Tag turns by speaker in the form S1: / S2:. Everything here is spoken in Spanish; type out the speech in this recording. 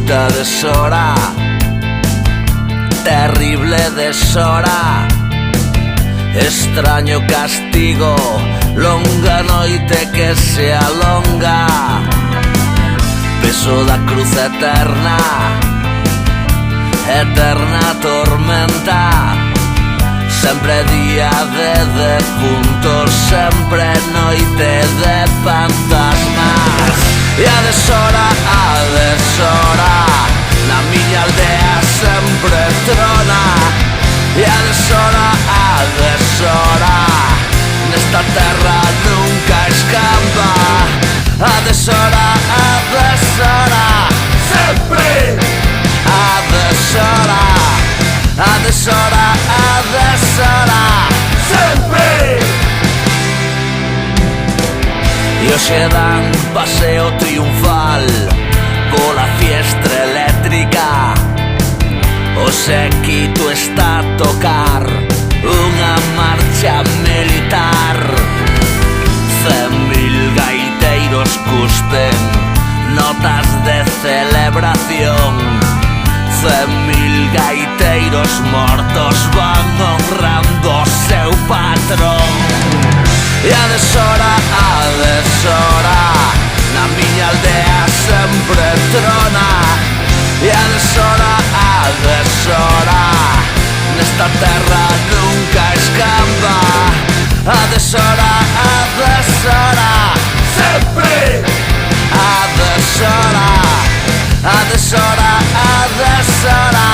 S1: puta deshora, terrible deshora, extraño castigo, longa noite que se alonga, peso da cruz eterna, eterna tormenta, sempre día de defuntos, sempre noite de fantasmas. E a deshora, na miña aldea sempre trona. E a deshora, nesta terra nunca escapa. A deshora, sempre. A deshora, sempre. E hoxe dan paseo triunfal pola fiestra eléctrica. O séquito está a tocar unha marcha militar. 100.000 gaiteiros cuspen notas de celebración. 100.000 gaiteiros mortos van honrando o seu patrón. E a deshora, na miña aldea sempre trona. E a deshora, nesta terra nunca escapa. A deshora, sempre. A deshora,